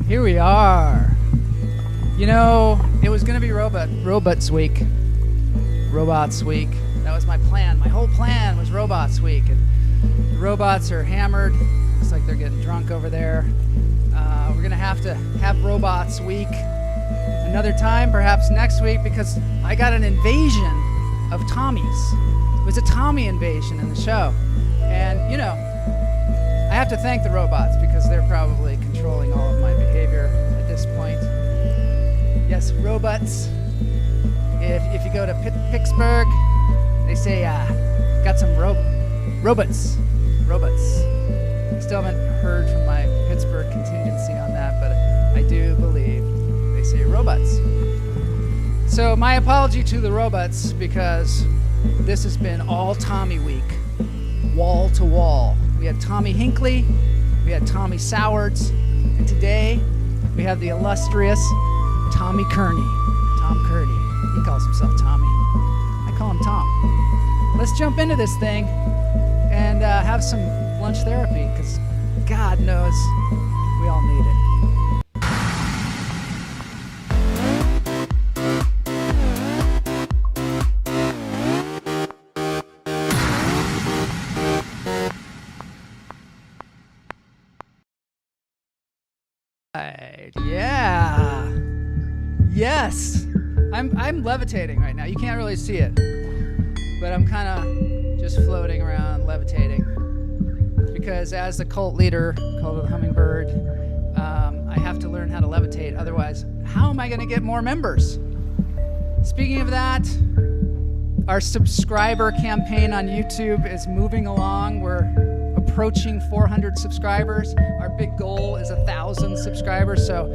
Here we are. You know, it was going to be Robots Week. Robots Week. That was my plan. My whole plan was Robots Week. And the robots are hammered. Looks like they're getting drunk over there. We're going to have Robots Week another time, perhaps next week, because I got an invasion of Tommies. It was a Tommy invasion in the show. And, you know, I have to thank the robots because they're probably controlling all of my behavior at this point. Yes, robots. If you go to Pittsburgh, they say, got some robots. I still haven't heard from my Pittsburgh contingency on that, but I do believe they say robots. So my apology to the robots, because this has been all Tommy week, wall to wall. We had Tommy Hinckley, we had Tommy Sowards, and today we have the illustrious Tommy Kearney. Tom Kearney. He calls himself Tommy. I call him Tom. Let's jump into this thing and have some lunch therapy, because God knows we all need it. Yeah. Yes. I'm levitating right now. You can't really see it, but I'm kind of just floating around, levitating. Because as the cult leader, cult of the hummingbird, I have to learn how to levitate. Otherwise, how am I going to get more members? Speaking of that, our subscriber campaign on YouTube is moving along. We're approaching 400 subscribers. Our big goal is 1,000 subscribers. So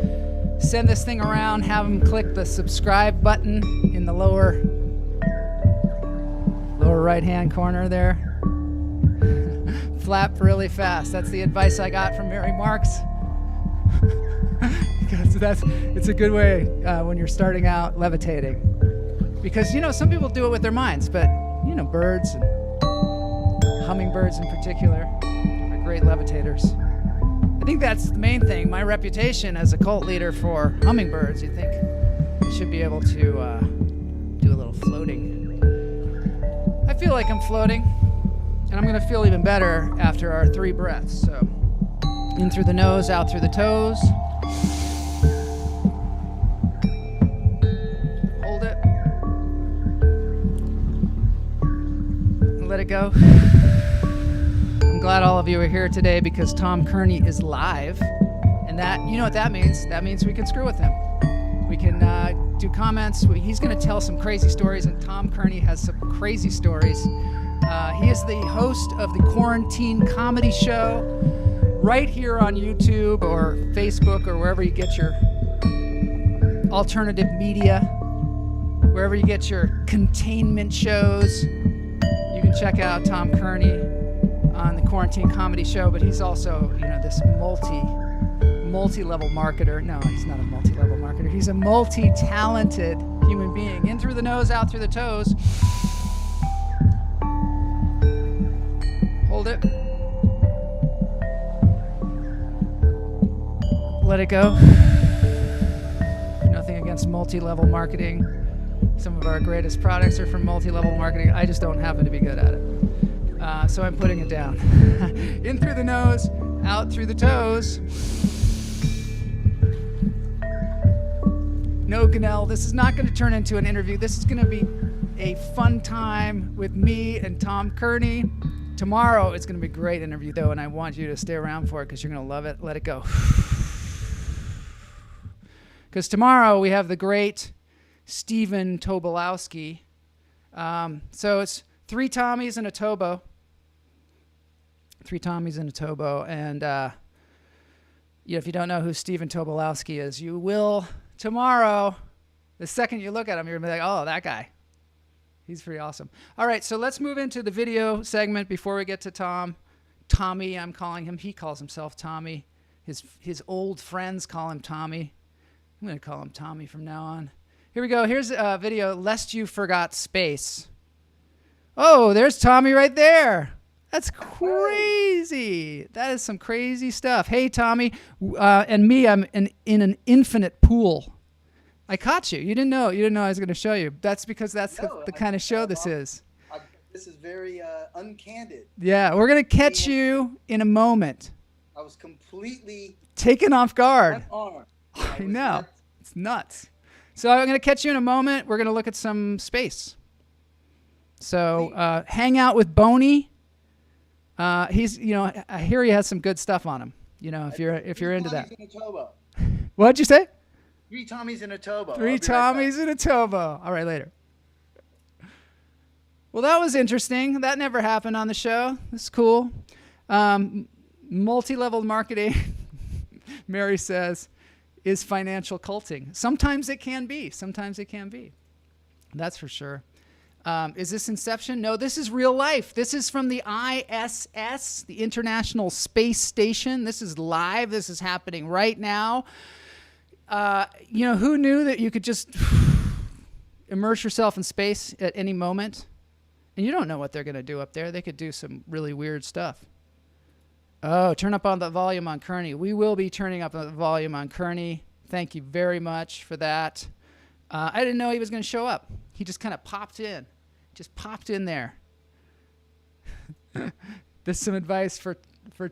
send this thing around, have them click the subscribe button in the lower right-hand corner there. Flap really fast. That's the advice I got from Mary Marks. Because it's a good way when you're starting out levitating. Because, you know, some people do it with their minds, but, you know, birds and hummingbirds in particular are great levitators. I think that's the main thing. My reputation as a cult leader for hummingbirds, you think should be able to do a little floating. I feel like I'm floating, and I'm going to feel even better after our 3 breaths. So, in through the nose, out through the toes. Hold it. And let it go. I'm glad all of you are here today because Tom Kearney is live. And that, you know what that means? That means we can screw with him. We can do comments. He's going to tell some crazy stories, and Tom Kearney has some crazy stories. He is the host of the Quarantine Comedy Show right here on YouTube or Facebook or wherever you get your alternative media, wherever you get your containment shows. You can check out Tom Kearney on the Quarantine Comedy Show, but he's also, this multi-level marketer. No, he's not a multi-level marketer. He's a multi-talented human being. In through the nose, out through the toes. Hold it. Let it go. Nothing against multi-level marketing. Some of our greatest products are from multi-level marketing. I just don't happen to be good at it. So I'm putting it down. In through the nose, out through the toes. No, Ganell, this is not going to turn into an interview. This is going to be a fun time with me and Tom Kearney. Tomorrow it's going to be a great interview, though, and I want you to stay around for it because you're going to love it. Let it go. Because tomorrow we have the great Stephen Tobolowsky. So it's 3 Tommies and a Tobo. 3 Tommies and a Tobo. And if you don't know who Stephen Tobolowsky is, you will tomorrow. The second you look at him, you're going to be like, oh, that guy. He's pretty awesome. All right, so let's move into the video segment before we get to Tom. Tommy, I'm calling him. He calls himself Tommy. His old friends call him Tommy. I'm going to call him Tommy from now on. Here we go. Here's a video, Lest You Forgot Space. Oh, there's Tommy right there. That's crazy. That is some crazy stuff. Hey, Tommy. And me, I'm in an infinite pool. I caught you. You didn't know. You didn't know I was going to show you. That's because that's the kind of show this is. This is very uncandid. Yeah, we're going to catch you in a moment. I was completely taken off guard. unarmed. I know. It's nuts. So I'm going to catch you in a moment. We're going to look at some space. So hang out with Boney. He's, I hear he has some good stuff on him. If you're into that. What'd you say? 3 Tommies in a Tobo. 3 Tommies in a Tobo. All right, later. Well, that was interesting. That never happened on the show. That's cool. Multi-level marketing, Mary says, is financial culting. Sometimes it can be. Sometimes it can be. That's for sure. Is this Inception? No, this is real life. This is from the ISS, the International Space Station. This is live. This is happening right now. Who knew that you could just immerse yourself in space at any moment? And you don't know what they're going to do up there. They could do some really weird stuff. Oh, turn up on the volume on Kearney. We will be turning up the volume on Kearney. Thank you very much for that. I didn't know he was going to show up. He just kind of popped in. Just popped in there. There's some advice for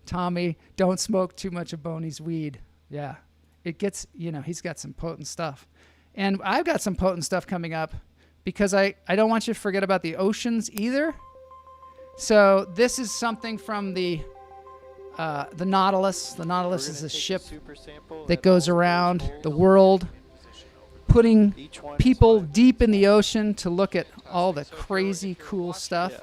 Tommy. Don't smoke too much of Boney's weed. Yeah. It gets, he's got some potent stuff. And I've got some potent stuff coming up because I don't want you to forget about the oceans either. So this is something from the Nautilus. The Nautilus is a ship that goes around the world, putting people deep in the ocean to look at all the crazy cool stuff.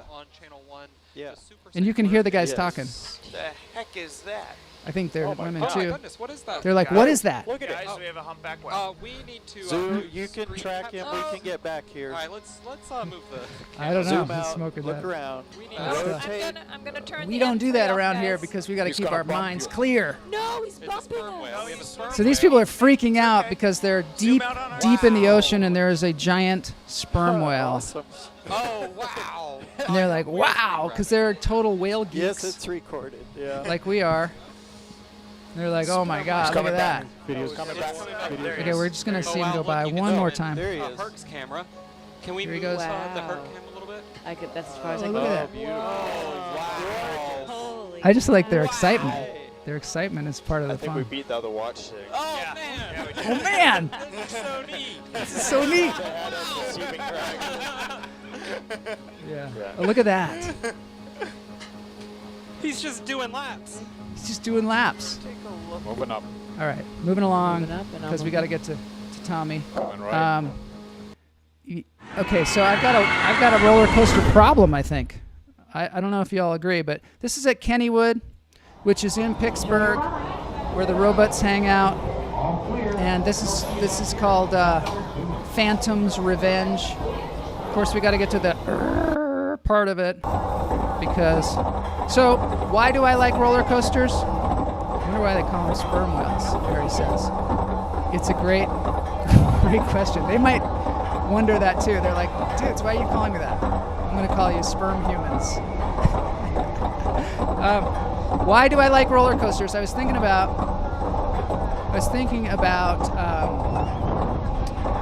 Yeah. And you can hear the guys talking. The heck is that? I think they're women God. too. Oh, goodness, what is that? They're like, what is that? Look at Guys, it. we have a humpback whale. We need to. Zoo, you can track him. We can get back here. All right, let's move the. I don't know. Zoom He's out. smoking Look that. around. We need Rotate. I'm gonna turn We the don't do M3 that off, around guys. here because we got to He's keep gonna our bump minds you. clear. No, he's It's a bumping sperm whale. us. We have a sperm So these whale. people are freaking out because they're deep out on it. deep in the ocean and there is a giant sperm whale. Awesome. Oh wow! And they're like, wow, because they're total whale geeks Yes, it's recorded. Yeah. like we are. They're like, oh my God, look at that. Video's coming back. Okay, we're just gonna see him go look, by you can one see more it. time. There he is. Herc's camera. Can we Here he move goes. the Wow. Herc cam a little bit? I could. That's as far as I Oh, can. look at that. Wow. Holy. I just like their cow. excitement. Their excitement is part of I the think we fun. beat the other watch thing. Oh, man. Oh man, This is so neat. this is so neat. Yeah. Oh, look at that. He's just doing laps. He's just doing laps. Take a look. Moving up. All right, moving along Moving up and because we almost- got to get to Tommy. Going right. Okay, so I've got a roller coaster problem. I think. I don't know if you all agree, but this is at Kennywood, which is in Pittsburgh, where the robots hang out, and this is called Phantom's Revenge. Of course, we got to get to the part of it because. So, why do I like roller coasters? I wonder why they call them sperm whales. There he says. It's a great question. They might wonder that too. They're like, dudes, why are you calling me that? I'm gonna call you sperm humans. Why do I like roller coasters? I was thinking about.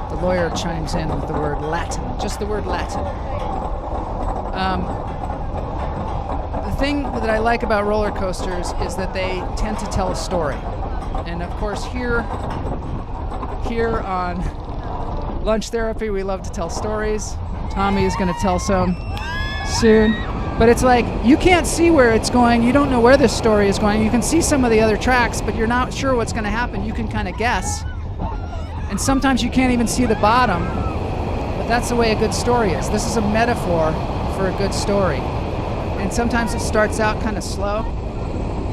The lawyer chimes in with the word Latin, just the word Latin. The thing that I like about roller coasters is that they tend to tell a story, and of course here on Lunch Therapy, we love to tell stories. Tommy is going to tell some soon. But it's like, you can't see where it's going. You don't know where this story is going. You can see some of the other tracks, but you're not sure what's going to happen. You can kind of guess. And sometimes you can't even see the bottom. But that's the way a good story is. This is a metaphor for a good story. And sometimes it starts out kind of slow,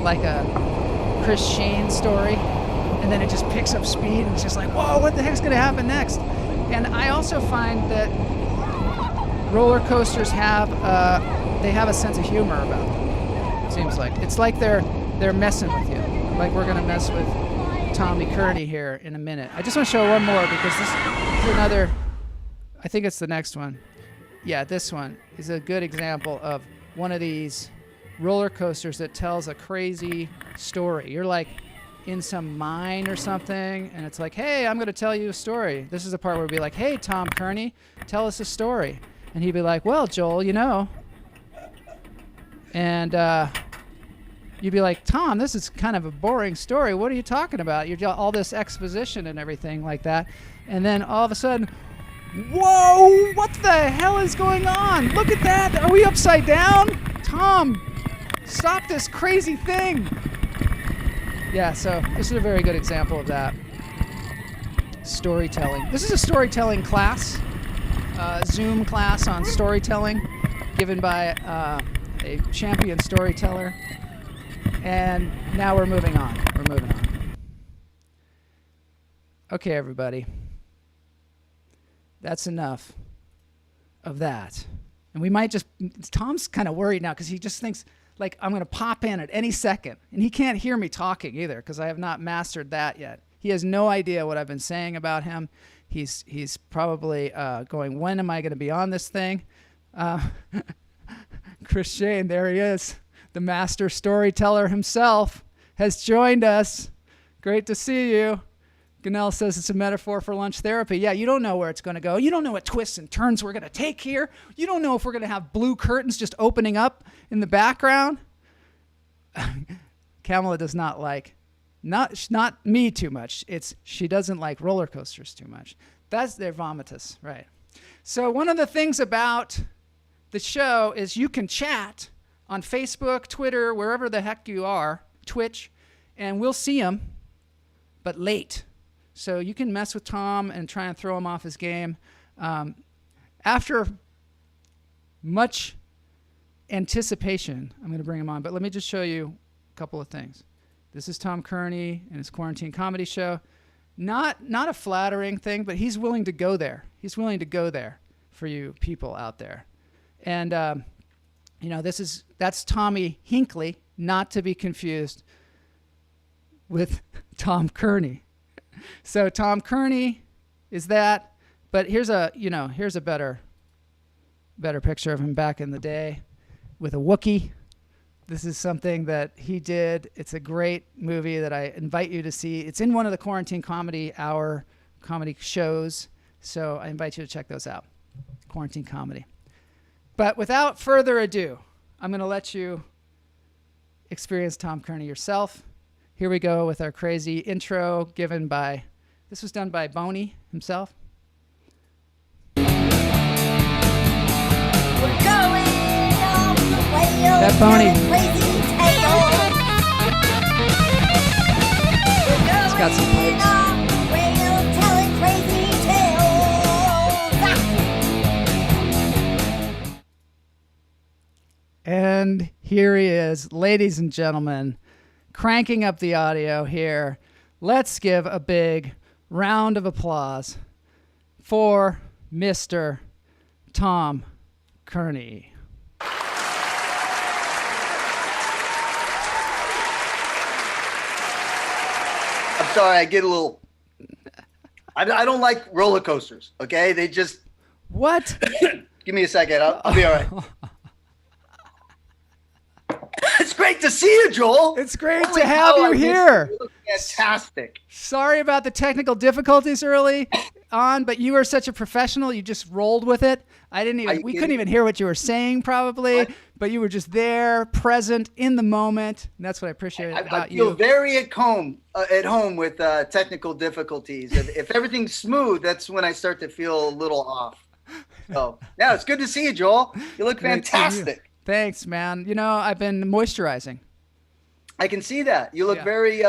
like a Chris Shane story. And then it just picks up speed, and it's just like, whoa, what the heck's going to happen next? And I also find that roller coasters have they have a sense of humor about them. It seems like it's like they're messing with you. Like we're gonna mess with Tommy Kearney here in a minute. I just want to show one more because this is another. I think it's the next one. Yeah, this one is a good example of one of these roller coasters that tells a crazy story. You're like in some mine or something, and it's like, hey, I'm gonna tell you a story. This is the part where we'd be like, hey, Tom Kearney, tell us a story. And he'd be like, well, Joel, you know. And you'd be like, Tom, this is kind of a boring story. What are you talking about? You're all this exposition and everything like that. And then all of a sudden, whoa, what the hell is going on? Look at that. Are we upside down? Tom, stop this crazy thing. Yeah, so this is a very good example of that. Storytelling. This is a storytelling class. Zoom class on storytelling given by a champion storyteller. And now we're moving on. Okay, everybody. That's enough of that. And we might just, Tom's kind of worried now because he just thinks like I'm going to pop in at any second. And he can't hear me talking either because I have not mastered that yet. He has no idea what I've been saying about him. He's probably going, when am I going to be on this thing? Chris Shane, there he is. The master storyteller himself has joined us. Great to see you. Ganell says it's a metaphor for lunch therapy. Yeah, you don't know where it's going to go. You don't know what twists and turns we're going to take here. You don't know if we're going to have blue curtains just opening up in the background. Kamala does not like, not me too much. She doesn't like roller coasters too much. That's their vomitus, right? So one of the things about the show is you can chat on Facebook, Twitter, wherever the heck you are, Twitch, and we'll see them, but late. So you can mess with Tom and try and throw him off his game. After much anticipation, I'm going to bring him on, but let me just show you a couple of things. This is Tom Kearney and his quarantine comedy show. Not a flattering thing, but he's willing to go there. He's willing to go there for you people out there. And, that's Tommy Hinckley, not to be confused with Tom Kearney. So Tom Kearney is that, but here's a better picture of him back in the day with a Wookiee This is something that he did. It's a great movie that I invite you to see. It's in one of the Quarantine Comedy Hour comedy shows, so I invite you to check those out. Quarantine Comedy. But without further ado, I'm going to let you experience Tom Kearney yourself. Here we go with our crazy intro given by, this was done by Boney himself. That Boney. It's got some pipes. And here he is, ladies and gentlemen, cranking up the audio here. Let's give a big round of applause for Mr. Tom Kearney. I'm sorry, I get a little. I don't like roller coasters. Okay, they just. What? Give me a second. I'll be all right. It's great to see you, Joel. It's great Holy to have cow, you I miss here. You look fantastic. Sorry about the technical difficulties early on, but you were such a professional. You just rolled with it. We couldn't even hear what you were saying probably, What? but you were just there, present in the moment. And that's what I appreciate I about feel you. very at home with technical difficulties. If everything's smooth, that's when I start to feel a little off. So, yeah, it's good to see you, Joel. You look Great to see you. fantastic. Thanks, man. You know, I've been moisturizing. I can see that. You look Yeah. very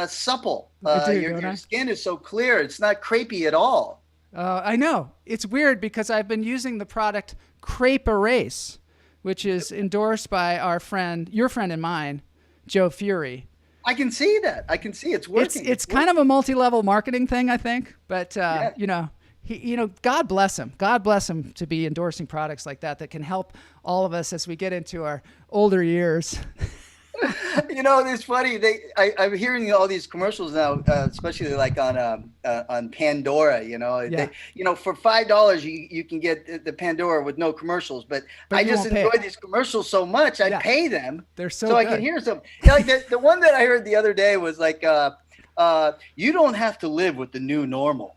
supple. I do, Your don't I? skin is so clear. It's not crepey at all. I know. It's weird because I've been using the product Crepe Erase, which is endorsed by your friend and mine, Joe Fury. I can see that. I can see it's working. It's kind of a multi-level marketing thing, I think. But you know, God bless him. God bless him to be endorsing products like that can help all of us as we get into our older years. You know, it's funny. I'm hearing all these commercials now, especially like on Pandora. You know, Yeah. For $5 you can get the Pandora with no commercials. But I you just won't pay enjoy it. these commercials so much. I Yeah. pay them They're so I good. can hear some. Yeah, like the one that I heard the other day was like, you don't have to live with the new normal.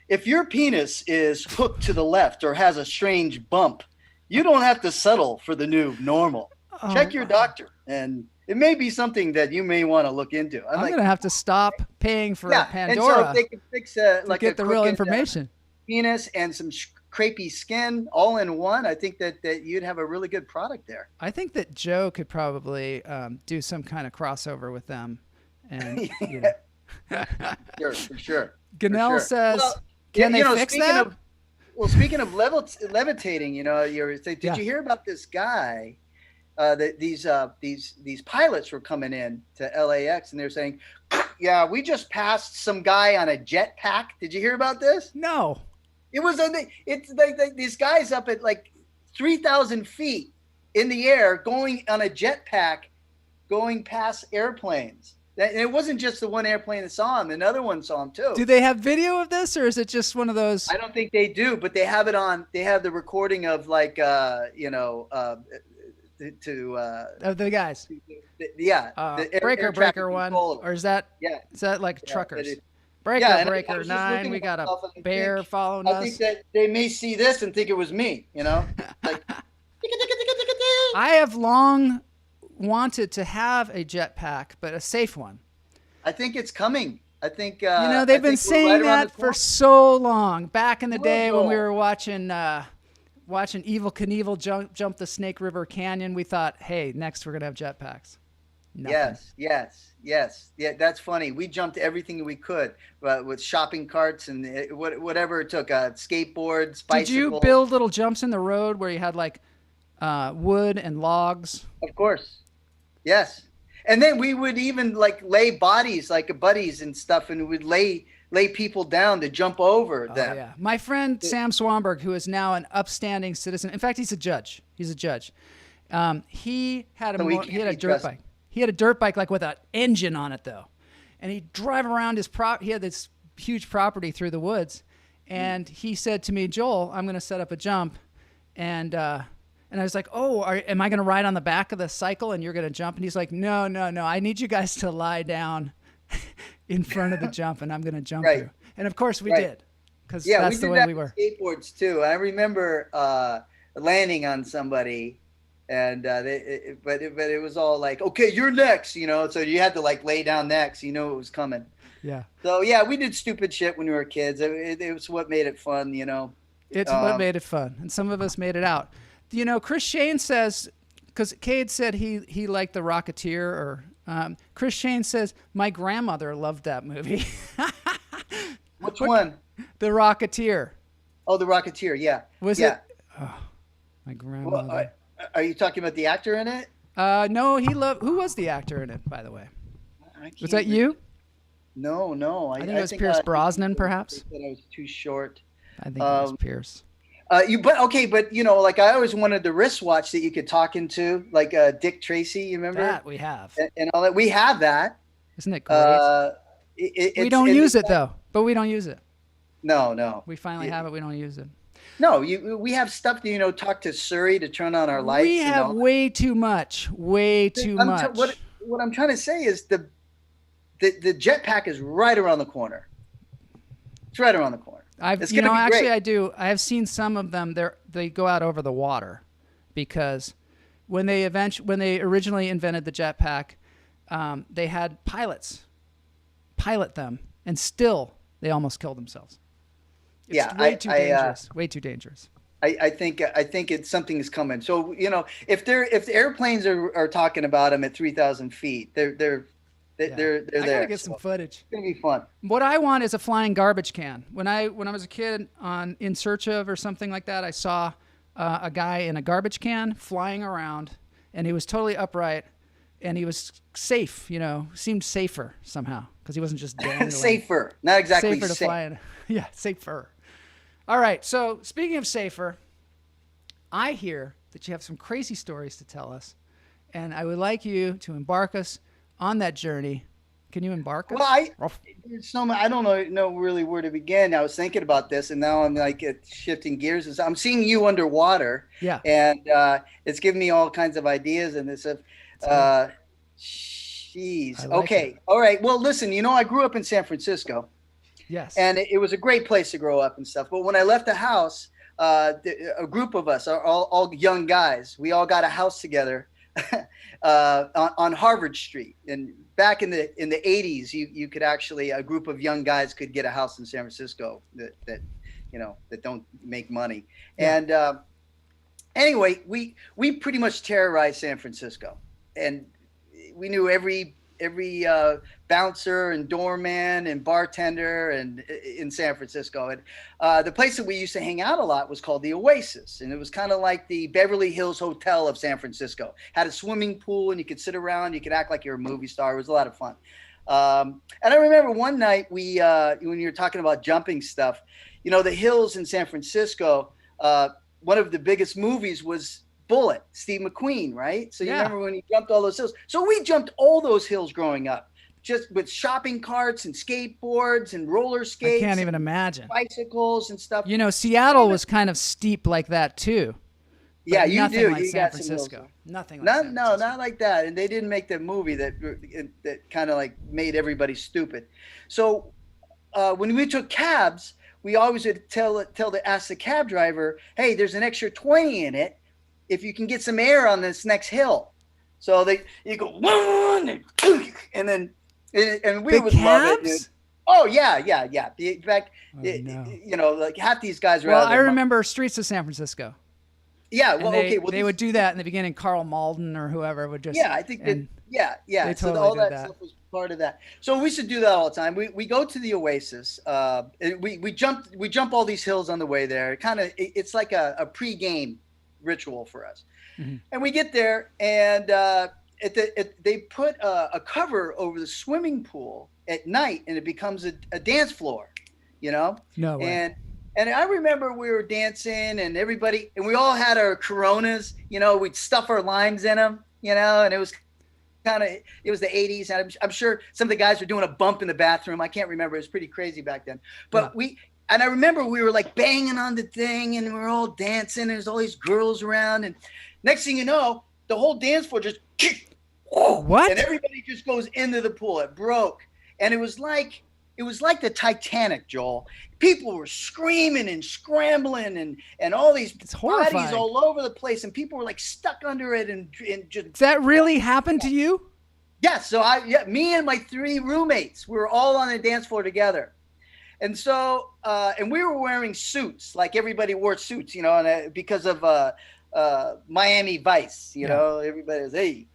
If your penis is hooked to the left or has a strange bump, you don't have to settle for the new normal. Check your doctor, and it may be something that you may want to look into. I'm going to have to stop paying for Pandora and so if they can fix to like get a the real crooked, information. penis and some crepey skin all in one, I think that you'd have a really good product there. I think that Joe could probably do some kind of crossover with them. And you know. Sure, for sure. Ganell For sure. says, Well, can they you know, fix speaking that? Speaking of levitating, you know, did Yeah. you hear about this guy? That these pilots were coming in to LAX and they're saying, "Yeah, we just passed some guy on a jetpack." Did you hear about this? No. It was it's like these guys up at like 3,000 feet in the air going on a jetpack, going past airplanes. And it wasn't just the one airplane that saw him; another one saw him too. Do they have video of this, or is it just one of those? I don't think they do, but they have it on. They have the recording of like Of the guys. the Breaker air traffic one, controller. or is that like Yeah, truckers? that is- Breaker, Yeah, and I breaker was just 9. looking We at got a myself and I bear think- following I us. think that they may see this and think it was me. You know, like. I have long wanted to have a jetpack, but a safe one. I think it's coming. I think You know, they've been saying that for so long. Back in the day when we were watching Evel Knievel jump the Snake River Canyon, we thought, hey, next we're going to have jetpacks. Nothing. Yes. Yeah, that's funny. We jumped everything we could with shopping carts and whatever it took. Skateboards, bicycles. Did you build little jumps in the road where you had like wood and logs? Of course. Yes. And then we would even like lay bodies like buddies and stuff, and we would lay people down to jump over them. Oh, yeah. My friend Sam Swanberg, who is now an upstanding citizen. In fact, he's a judge. He had So he a can't he had a be dirt trusted. bike. He had a dirt bike like with an engine on it though, and he'd drive around he had this huge property through the woods, and he said to me, Joel, I'm going to set up a jump, and And I was like, oh, am I going to ride on the back of the cycle and you're going to jump? And he's like, no. I need you guys to lie down in front of the jump and I'm going to jump Right. you. And of course we Right. did. Because Yeah, that's we the did way that we with were. skateboards too. I remember landing on somebody, and but it was all like, okay, you're next, you know. So you had to like lay down next, you know, it was coming. Yeah. So yeah, we did stupid shit when we were kids. It was what made it fun, you know. It's what made it fun. And some of us made it out. You know, Chris Shane says, because Cade said he liked The Rocketeer, or Chris Shane says, my grandmother loved that movie. Which one? The Rocketeer. Oh, The Rocketeer. Yeah. Was yeah. it? Oh, my grandmother. Well, are you talking about the actor in it? No, he loved. Who was the actor in it, by the way? Was that you? No. I think it was Pierce Brosnan, perhaps. That I was too short. I think it was Pierce. But you know, like I always wanted the wristwatch that you could talk into, like Dick Tracy. You remember that? We have. And all that. We have that. Isn't it great? We don't use it though. But we don't use it. No. We finally have it. We don't use it. No, we have stuff to, you know, talk to Siri to turn on our lights. We have way too much. Way too much. What I'm trying to say is the jetpack is right around the corner. It's right around the corner. I do. I have seen some of them. They go out over the water, because when they originally invented the jetpack, they had pilots pilot them, and still they almost kill themselves. It's way too dangerous. Way too dangerous. I think it's something's coming. So, you know, if the airplanes are talking about them at 3,000 feet, they're there. I gotta get some footage. It's gonna be fun. What I want is a flying garbage can. When I was a kid on In Search Of or something like that, I saw a guy in a garbage can flying around, and he was totally upright, and he was safe. You know, seemed safer somehow because he wasn't just dangling. Safer, not exactly safer to fly in. Yeah, safer. All right. So speaking of safer, I hear that you have some crazy stories to tell us, and I would like you to embark us on that journey. Can you embark us? Well, I don't know really where to begin. I was thinking about this, and now I'm like shifting gears. I'm seeing you underwater. Yeah. And it's giving me all kinds of ideas and this stuff. Jeez. Like okay. it. All right. Well, listen. You know, I grew up in San Francisco. Yes. And it was a great place to grow up and stuff. But when I left the house, a group of us, all young guys, we all got a house together on Harvard Street. And back in the 80s, you could actually, a group of young guys could get a house in San Francisco that don't make money. Yeah. And anyway, we pretty much terrorized San Francisco, and we knew every bouncer and doorman and bartender and in San Francisco. And the place that we used to hang out a lot was called the Oasis, and it was kind of like the Beverly Hills Hotel of San Francisco. Had a swimming pool, and you could sit around, you could act like you're a movie star. It was a lot of fun. And I remember one night when you were talking about jumping stuff, you know, the hills in San Francisco, one of the biggest movies was Bullet, Steve McQueen, right? So you remember when he jumped all those hills. So we jumped all those hills growing up, just with shopping carts and skateboards and roller skates. I can't even imagine. Bicycles and stuff. You know, Seattle was kind of steep like that too. Yeah, you nothing do. Like you San got Francisco. Nothing like not, San no, Francisco. not like that. And they didn't make that movie that kind of like made everybody stupid. So when we took cabs, we always would ask the cab driver, hey, there's an extra 20 in it if you can get some air on this next hill. So you go one and then we would love it. Dude. Oh yeah. In fact, you know, like half these guys were. Well, I remember Streets of San Francisco. Yeah. Well, they would do that in the beginning. Carl Malden or whoever would just. Yeah, I think that. Yeah. They totally so all did that stuff was part of that. So we used to do that all the time. We go to the Oasis. We jump all these hills on the way there. It's like a pre-game ritual for us. Mm-hmm. And we get there, and they put a cover over the swimming pool at night, and it becomes a dance floor, you know? No way. And I remember we were dancing, and everybody, and we all had our Coronas, you know, we'd stuff our limes in them, you know, and it was the 80s, and I'm sure some of the guys were doing a bump in the bathroom. I can't remember. It was pretty crazy back then. But I remember we were like banging on the thing and we were all dancing. And there's all these girls around. And next thing you know, the whole dance floor just, What? and everybody just goes into the pool. It broke. And it was like the Titanic, Joel. People were screaming and scrambling and all these It's bodies horrifying. all over the place. And people were like stuck under it and just. Does that really happen to you? Yeah, so me and my 3 roommates, we were all on the dance floor together. And so, and we were wearing suits, like everybody wore suits, you know, and because of Miami Vice, you know, everybody was, hey.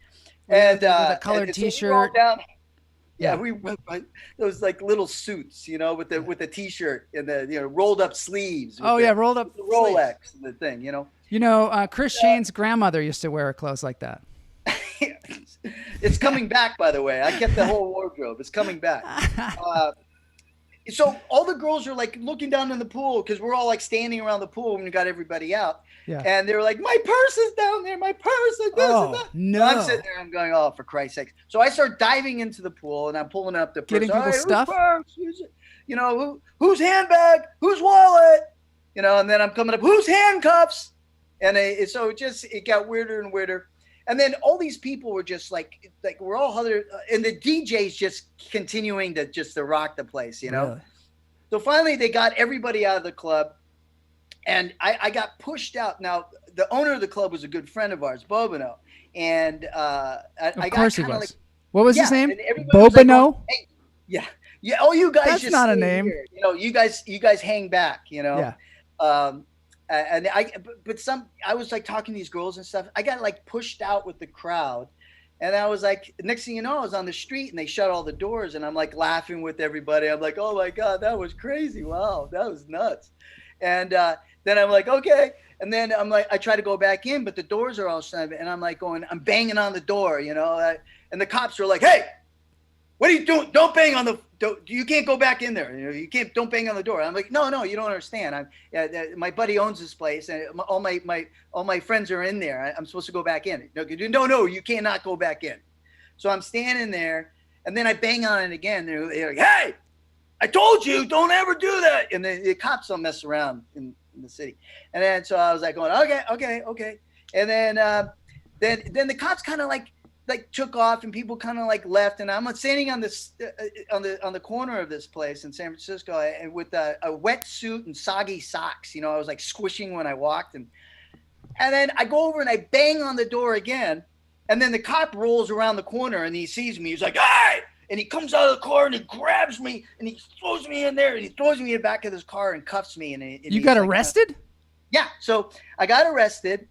And with a colored so we were all T-shirt. down, Yeah. we those like little suits, you know, with the T-shirt and the rolled up sleeves. With Rolled up the Rolex and the thing, you know. You know, Chris Shane's grandmother used to wear clothes like that. It's coming back, by the way. I kept the whole wardrobe. It's coming back. So all the girls are like looking down in the pool because we're all like standing around the pool when we got everybody out. Yeah. And they were like, my purse is down there. My purse is this and that. No. So I'm sitting there. I'm going, oh, for Christ's sake. So I start diving into the pool and I'm pulling up the purse. Getting people's whose stuff? purse? You know, whose handbag? Whose wallet? You know, and then I'm coming up, whose handcuffs? And so it got weirder and weirder. And then all these people were just like we're all other, and the DJ's just continuing to rock the place, you know? Really? So finally they got everybody out of the club and I got pushed out. Now the owner of the club was a good friend of ours, Bobino. And Of course he was. like, What was his name? and everybody was like, Bobino? hey, yeah. Yeah. Oh, you guys That's just not a stay name. here. You know, you guys hang back, you know? Yeah. And I was like talking to these girls and stuff. I got like pushed out with the crowd. And I was like, next thing you know, I was on the street and they shut all the doors and I'm like laughing with everybody. I'm like, oh my God, that was crazy. Wow, that was nuts. And then I'm like, okay. And then I'm like, I try to go back in, but the doors are all shut. And I'm like I'm banging on the door, you know, and the cops are like, hey, what are you doing? Don't bang on you can't go back in there. You know, don't bang on the door. I'm like, no, you don't understand. My buddy owns this place and all my friends are in there. I'm supposed to go back in. No, you cannot go back in. So I'm standing there and then I bang on it again. They're like, hey, I told you, don't ever do that. And the cops don't mess around in the city. And then, so I was like going, okay. And then the cops kind of like took off and people kind of like left and I'm standing on this on the corner of this place in San Francisco and with a wetsuit and soggy socks, you know, I was like squishing when I walked and then I go over and I bang on the door again and then the cop rolls around the corner and he sees me. He's like, hey! And he comes out of the car and he grabs me and he throws me in there and he throws me in the back of his car and cuffs me. And You got arrested? Yeah. So I got arrested.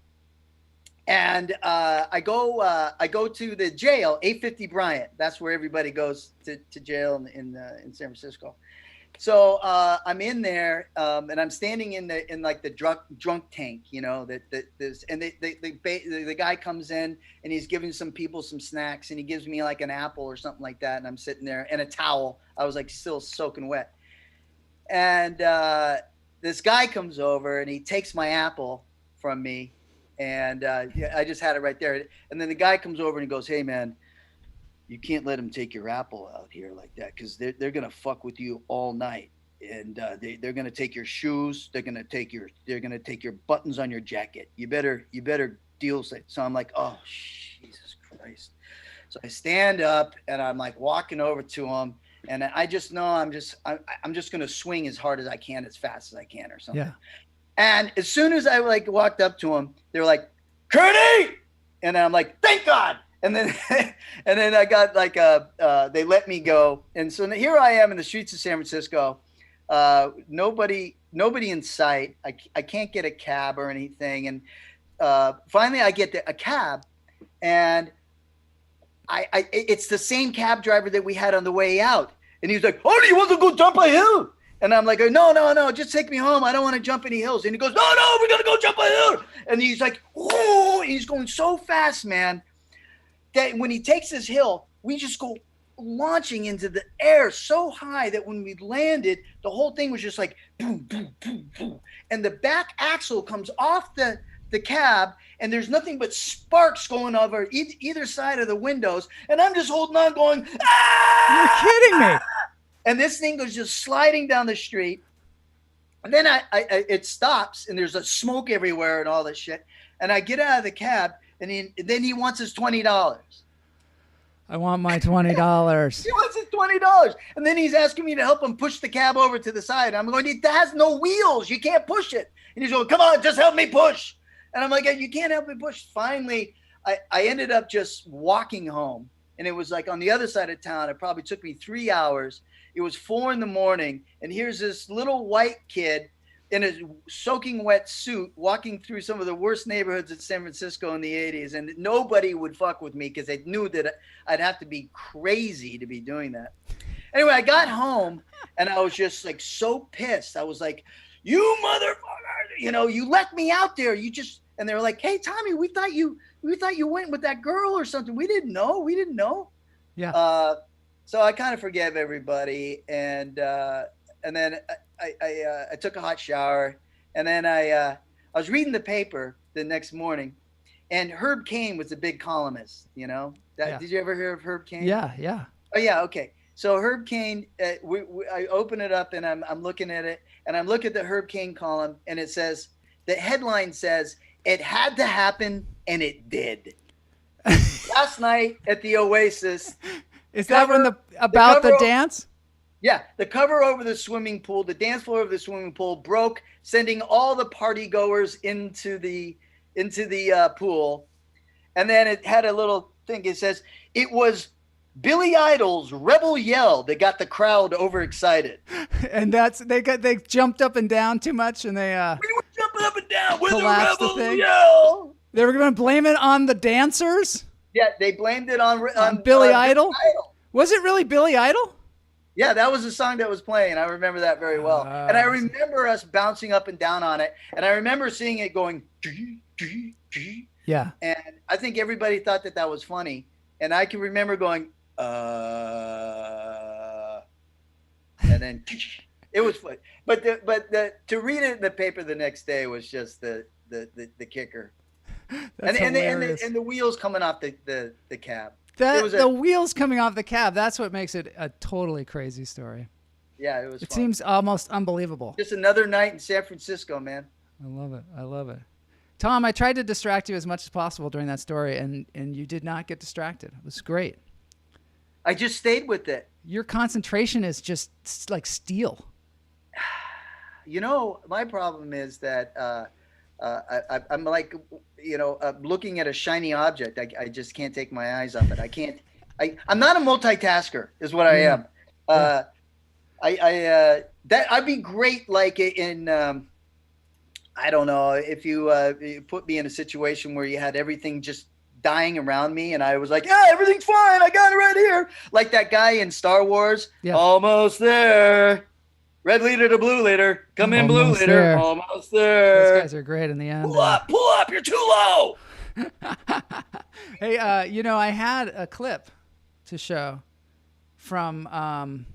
And I go to the jail, 850 Bryant. That's where everybody goes to jail in San Francisco. So I'm in there and I'm standing in like the drunk tank, you know, the guy comes in and he's giving some people some snacks and he gives me like an apple or something like that. And I'm sitting there and a towel. I was like still soaking wet. And this guy comes over and he takes my apple from me. And I just had it right there. And then the guy comes over and he goes, hey, man, you can't let them take your apple out here like that because they're going to fuck with you all night. And they're going to take your shoes. They're going to take your buttons on your jacket. You better deal with it. So I'm like, oh, Jesus Christ. So I stand up and I'm like walking over to him. And I just know I'm just going to swing as hard as I can, as fast as I can or something. Yeah. And as soon as I like walked up to him, they were like, Kearney! And I'm like, thank God. And then I got like they let me go. And so here I am in the streets of San Francisco. Nobody in sight. I can't get a cab or anything. And finally I get a cab and it's the same cab driver that we had on the way out. And he was like, oh, do you want to go jump a hill? And I'm like, no, just take me home. I don't want to jump any hills. And he goes, no, we're going to go jump a hill. And he's like, whoa, he's going so fast, man, that when he takes this hill, we just go launching into the air so high that when we landed, the whole thing was just like, boom, boom, boom, boom. And the back axle comes off the cab and there's nothing but sparks going over either side of the windows. And I'm just holding on going, ah! You're kidding me. And this thing goes just sliding down the street. And then it stops and there's a smoke everywhere and all this shit. And I get out of the cab and then he wants his $20. I want my $20. He wants his $20. And then he's asking me to help him push the cab over to the side. I'm going, it has no wheels. You can't push it. And he's going, come on, just help me push. And I'm like, you can't help me push. Finally, I ended up just walking home. And it was like on the other side of town. It probably took me 3 hours. It was 4 a.m. And here's this little white kid in a soaking wet suit walking through some of the worst neighborhoods in San Francisco in the 80s. And nobody would fuck with me because they knew that I'd have to be crazy to be doing that. Anyway, I got home and I was just like so pissed. I was like, you motherfucker, you let me out there. And they were like, hey, Tommy, we thought you went with that girl or something. We didn't know. Yeah. So I kind of forgave everybody, and then I took a hot shower, and then I was reading the paper the next morning, and Herb Caen was a big columnist. Did you ever hear of Herb Caen? Yeah. Oh yeah, okay. So Herb Caen, I open it up and I'm looking at it, and I'm looking at the Herb Caen column, and it says, the headline says, "It had to happen, and it did." Last night at the Oasis. Is that when about the dance? Yeah, the cover over the swimming pool, the dance floor of the swimming pool broke, sending all the party goers into the pool. And then it had a little thing. It says it was Billy Idol's rebel yell that got the crowd overexcited. And they jumped up and down too much, and they we were jumping up and down with the collapsed the rebel thing. yell. They were going to blame it on the dancers. Yeah, they blamed it on Billy Idol. Was it really Billy Idol? Yeah, that was the song that was playing. I remember that very well. And I remember us bouncing up and down on it. And I remember seeing it going, yeah. And I think everybody thought that was funny. And I can remember going, and then it was funny. But to read it in the paper the next day was just the kicker. And the wheels coming off the cab. The wheels coming off the cab, that's what makes it a totally crazy story. Yeah, it was It fun. seems almost unbelievable. Just another night in San Francisco, man. I love it. Tom, I tried to distract you as much as possible during that story, and you did not get distracted. It was great. I just stayed with it. Your concentration is just like steel. My problem is that I'm like, looking at a shiny object. I just can't take my eyes off it. I'm not a multitasker is what I am. I'd be great. Like in, I don't know if you put me in a situation where you had everything just dying around me and I was like, yeah, everything's fine. I got it right here. Like that guy in Star Wars. Yeah. Almost there. Red leader to blue leader. Come in, blue leader. There. Almost there. Those guys are great in the end. Pull up. You're too low. Hey, I had a clip to show from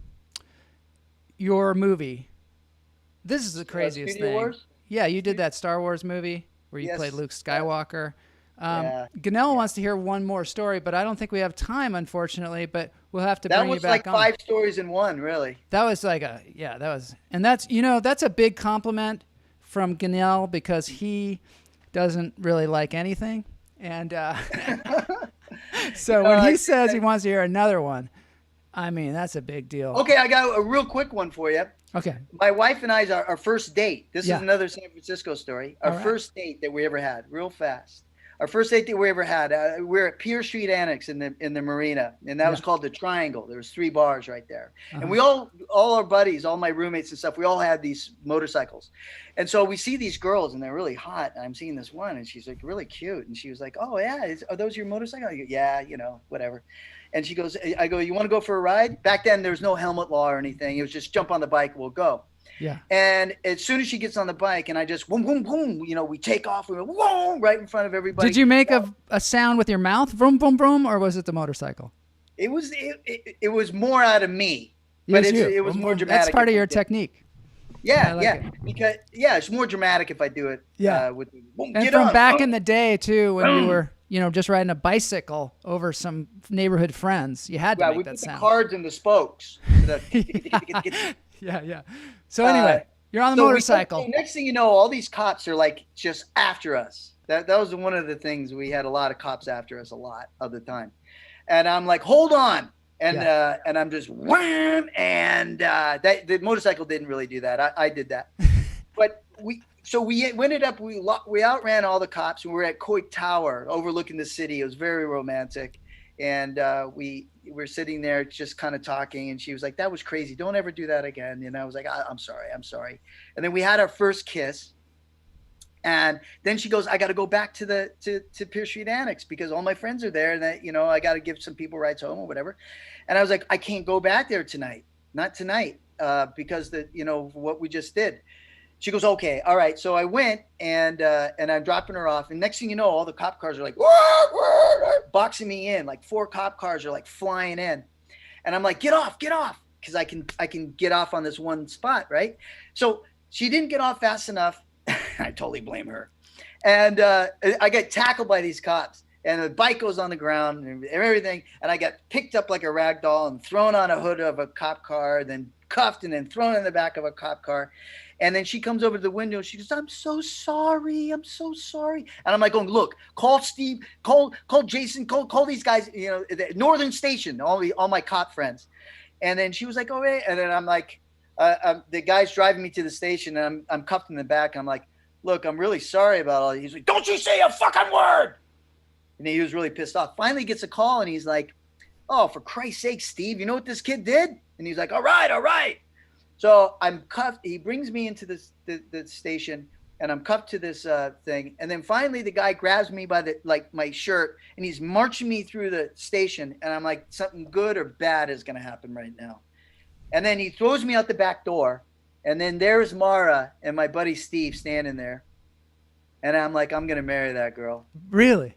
your movie. This is the craziest Studio thing. Wars? Yeah, you did that Star Wars movie where you played Luke Skywalker. Ganell wants to hear one more story, but I don't think we have time, unfortunately. But we'll have to bring you back on. That was like 5 stories in one, really. That was like and that's a big compliment from Ganell because he doesn't really like anything, and so when he says he wants to hear another one, I mean that's a big deal. Okay, I got a real quick one for you. Okay. My wife and I's our first date. This is another San Francisco story. Our first date that we ever had, real fast. Our first date that we ever had, we were at Pier Street Annex in the marina, and that was called the Triangle. There was 3 bars right there, and we all our buddies, all my roommates and stuff, we all had these motorcycles, and so we see these girls, and they're really hot. And I'm seeing this one, and she's like really cute, and she was like, "Oh yeah, are those your motorcycles?" I go, "Yeah, whatever." And she goes, "I go, you want to go for a ride?" Back then, there was no helmet law or anything. It was just jump on the bike, we'll go. Yeah. And as soon as she gets on the bike and I just boom, boom, boom, we take off, we go whoa, right in front of everybody. Did you make a sound with your mouth, vroom, boom, vroom, or was it the motorcycle? It was more out of me, but it was more dramatic. That's part of your technique. Yeah, because it's more dramatic if I do it. With boom, and from back in the day too, when you were just riding a bicycle over some neighborhood friends, you had to make that sound. The cards and the spokes. Yeah. So anyway, You're on the So motorcycle. next thing you know, all these cops are like just after us. That was one of the things. We had a lot of cops after us a lot of the time. And I'm like, hold on. And and I'm just wham, and the motorcycle didn't really do that. I did that. But we ended up we outran all the cops, and we were at Coit Tower overlooking the city. It was very romantic. And we were sitting there just kind of talking, and she was like, that was crazy. Don't ever do that again. And I was like, I'm sorry. And then we had our first kiss. And then she goes, I got to go back to Pierce Street Annex because all my friends are there, and that, you know, I got to give some people rides home or whatever. And I was like, I can't go back there tonight, not tonight, because what we just did. She goes, okay, all right. So I went, and I'm dropping her off, and next thing you know, all the cop cars are like boxing me in. Like 4 cop cars are like flying in, and I'm like, get off, because I can get off on this one spot, right? So she didn't get off fast enough. I totally blame her. And I get tackled by these cops, and the bike goes on the ground and everything. And I got picked up like a rag doll and thrown on a hood of a cop car, then cuffed and then thrown in the back of a cop car. And then she comes over to the window and she goes, I'm so sorry. And I'm like, look, call Steve, call Jason, call these guys, you know, the Northern Station, all my cop friends. And then she was like, oh, wait. And then I'm like, the guy's driving me to the station, and I'm cuffed in the back. I'm like, look, I'm really sorry about all. He's like, don't you say a fucking word. And he was really pissed off. Finally gets a call, and he's like, oh, for Christ's sake, Steve, you know what this kid did? And he's like, all right. So I'm cuffed. He brings me into the station, and I'm cuffed to this thing. And then finally the guy grabs me by my shirt, and he's marching me through the station. And I'm like, something good or bad is going to happen right now. And then he throws me out the back door, and then there's Mara and my buddy Steve standing there. And I'm like, I'm going to marry that girl. Really?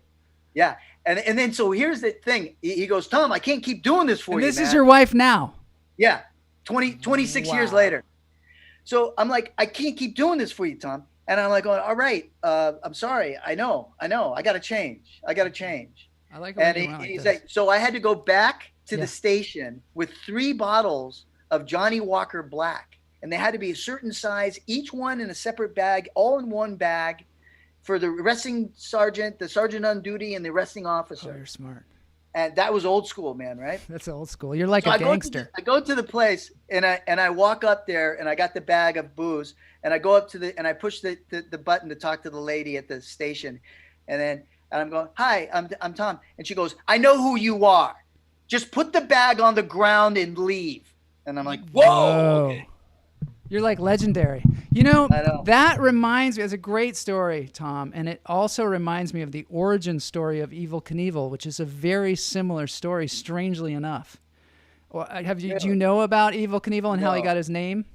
Yeah. And then, so here's the thing. He goes, Tom, I can't keep doing this for you, This man. is your wife now? Yeah. 26 years later. So I'm like, I can't keep doing this for you, Tom. And I'm like, all right, I'm sorry. I know. I got to change. I like and he's like, so I had to go back to the station with 3 bottles of Johnny Walker Black, and they had to be a certain size, each one in a separate bag, all in one bag, for the arresting sergeant, the sergeant on duty, and the arresting officer. Oh, you're smart. And that was old school, man, right? That's old school. You're like a gangster. I go to the place, and I walk up there, and I got the bag of booze, and I go up to and I push the button to talk to the lady at the station, and I'm going, hi, I'm Tom, and she goes, I know who you are. Just put the bag on the ground and leave. And I'm like, whoa. Okay. You're like legendary. You know, I know. That reminds me, it's a great story, Tom, and it also reminds me of the origin story of Evel Knievel, which is a very similar story, strangely enough. Well, do you know about Evel Knievel and how he got his name?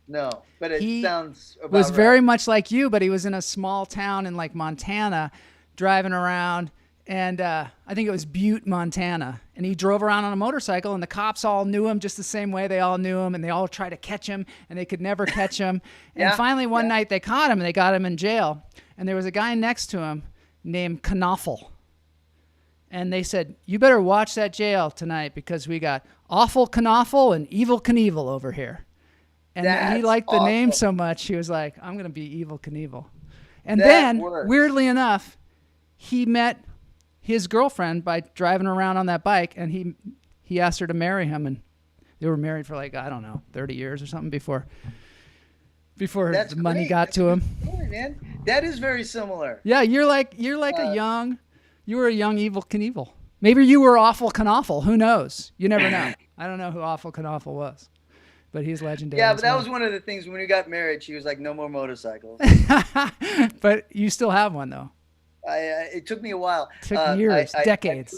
No, but it sounds about was right. very much like you, but he was in a small town in like Montana, driving around. And I think it was Butte, Montana. And he drove around on a motorcycle, and the cops all knew him just the same way they all knew him, and they all tried to catch him, and they could never catch him. And finally one night they caught him, and they got him in jail. And there was a guy next to him named Knoffel. And they said, you better watch that jail tonight because we got Awful Knoffel and Evel Knievel over here. And he liked the name so much, he was like, I'm going to be Evel Knievel. And then, weirdly enough, he met his girlfriend by driving around on that bike, and he asked her to marry him, and they were married for like, I don't know, 30 years or something before the money got to him. Story, man. That is very similar. Yeah, you were a young Evel Knievel. Maybe you were Awful Knoffel. Who knows? You never know. I don't know who Awful Knoffel was, but he's legendary. Yeah, but that was one of the things when we got married. She was like, no more motorcycles. But you still have one though. It took me a while. It took years, decades.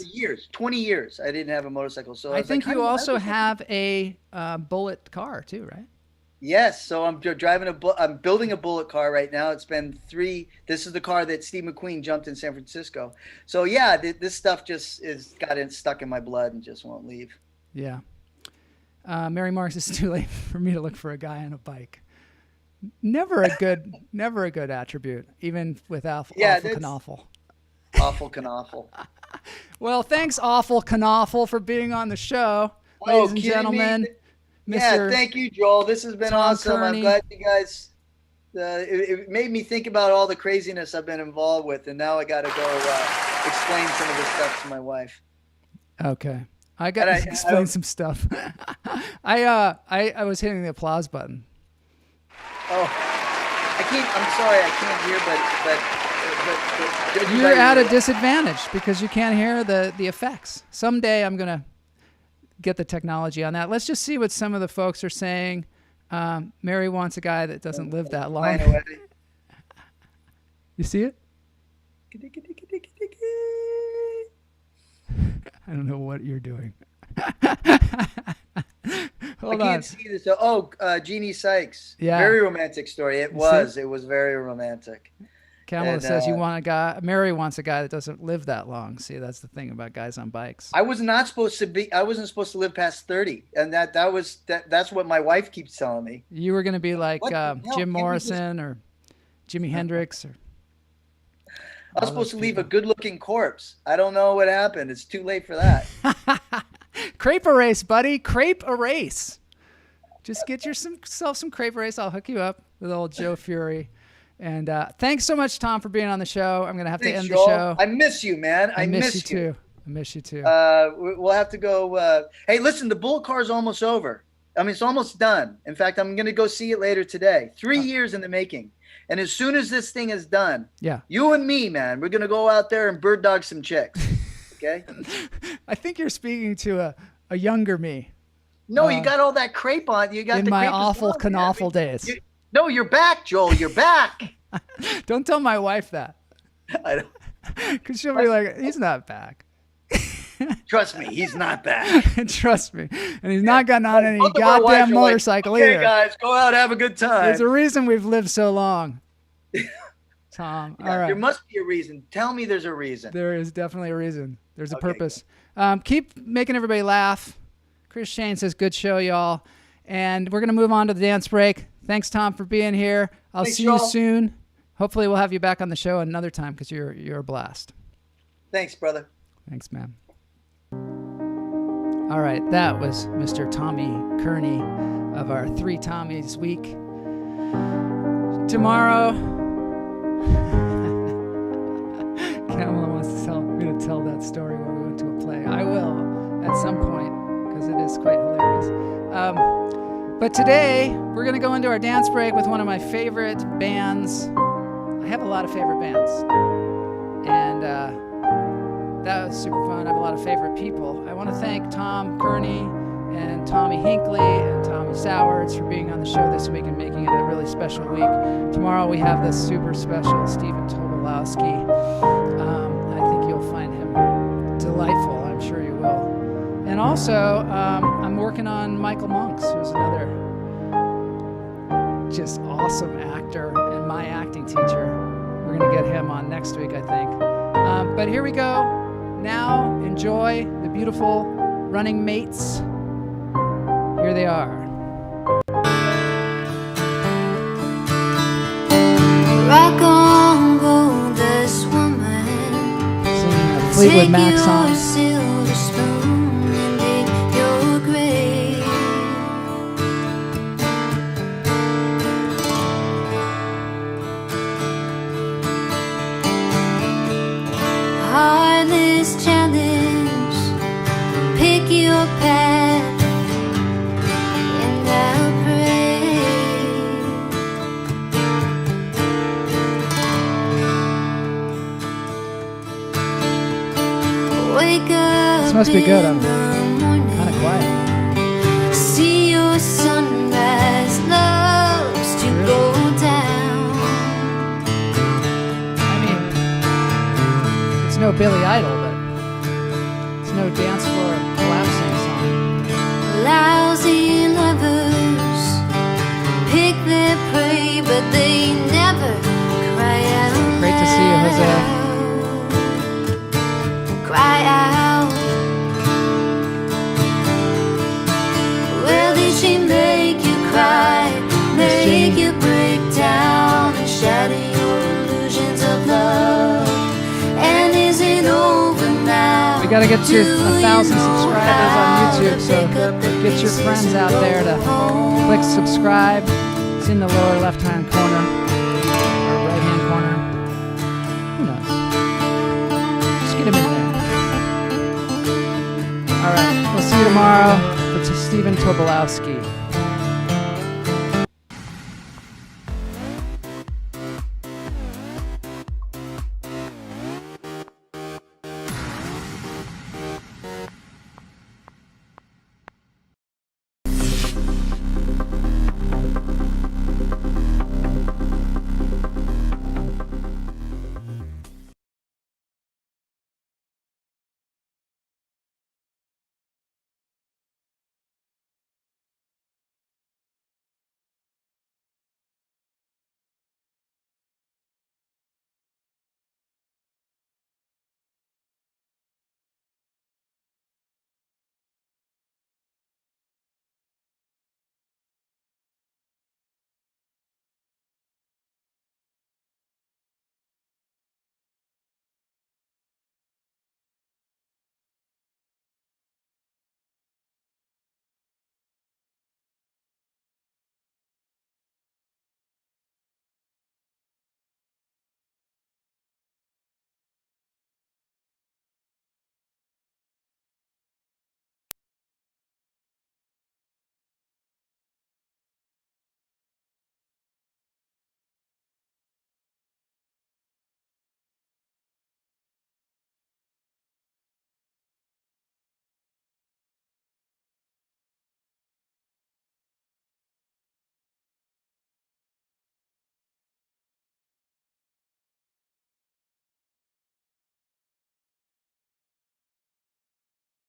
20 years. I didn't have a motorcycle. So I think you also have a bullet car too, right? Yes. So I'm I'm building a bullet car right now. It's been 3. This is the car that Steve McQueen jumped in San Francisco. So yeah, this stuff just got stuck in my blood and just won't leave. Yeah. Mary Marks, it's too late for me to look for a guy on a bike. Never a good attribute, even with Awful Knoffel. Awful Knoffel. Well, thanks, Awful Knoffel, for being on the show, ladies and gentlemen. Yeah, thank you, Joel. This has been Tom awesome. Kearney. I'm glad you guys it made me think about all the craziness I've been involved with, and now I got to go explain some of this stuff to my wife. Okay. I got to explain some stuff. I was hitting the applause button. Oh, I'm sorry, I can't hear, but you're at a disadvantage because you can't hear the effects. Someday I'm going to get the technology on that. Let's just see what some of the folks are saying. Mary wants a guy that doesn't live that long. You see it? I don't know what you're doing. Hold on. I can't see this. Oh, Jeannie Sykes. Yeah. Very romantic story. It was very romantic. Kamala says you want a guy. Mary wants a guy that doesn't live that long. See, that's the thing about guys on bikes. I wasn't supposed to live past 30, and that's what my wife keeps telling me. You were going to be like Jim Morrison or Jimi Hendrix, or I was supposed to leave a good-looking corpse. I don't know what happened. It's too late for that. Crepe erase, buddy. Crepe erase. Just get yourself some crepe erase. I'll hook you up with old Joe Fury. And thanks so much, Tom, for being on the show. I'm going to have to end the show. I miss you, man. I miss you too. I miss you too. We'll have to go. Hey, listen, the Bull Car's almost over. I mean, it's almost done. In fact, I'm going to go see it later today. 3 years in the making. And as soon as this thing is done, you and me, man, we're going to go out there and bird dog some chicks. Okay? I think you're speaking to a younger me. No, you got all that crepe on. You got in the my crepe awful as well, canawful days. No, you're back, Joel. You're back. Don't tell my wife that. I don't. Because she'll be like, he's not back. Trust me, he's not back. Trust me. And he's not gotten on any goddamn motorcycle either. Okay, guys, go out, have a good time. There's a reason we've lived so long. Tom, all right. There must be a reason. Tell me there's a reason. There is definitely a reason. There's a purpose. Keep making everybody laugh. Chris Shane says, good show, y'all. And we're going to move on to the dance break. Thanks, Tom, for being here. I'll see you soon. Hopefully we'll have you back on the show another time because you're a blast. Thanks, brother. Thanks, man. All right, that was Mr. Tommy Kearney of our 3 Tommies week. Tomorrow, Kamala wants me to tell that story when we went to a play. I will at some point because it is quite hilarious. But today, we're going to go into our dance break with one of my favorite bands. I have a lot of favorite bands. And that was super fun. I have a lot of favorite people. I want to thank Tom Kearney and Tommy Hinckley and Tommy Sowards for being on the show this week and making it a really special week. Tomorrow we have this super special Stephen Tobolowsky. I think you'll find him delightful. I'm sure you will. And also, I'm working on Michael Monks, who's another just awesome actor and my acting teacher. We're going to get him on next week, I think. But here we go. Now, enjoy the beautiful Running Mates. Here they are. Rock on, goldust woman. Singing a Fleetwood Mac song. Take your silver spoon and dig your grave. Heartless challenge, pick your path, and I'll pray. Wake up. This must be good. I'm in the morning. kind of quiet. See your sunrise loves to go down. I mean, it's no Billy Idol, but it's no dance floor collapsing song. Lousy lovers pick their prey, but they never cry out. Great to see you, Jose. Cry out. Well, did she make you cry? Make you break down and shatter your illusions of love? And is it over now? We gotta get to 1,000 subscribers on YouTube, so get your friends out there to click subscribe. It's in the lower left-hand corner. Stephen Tobolowsky.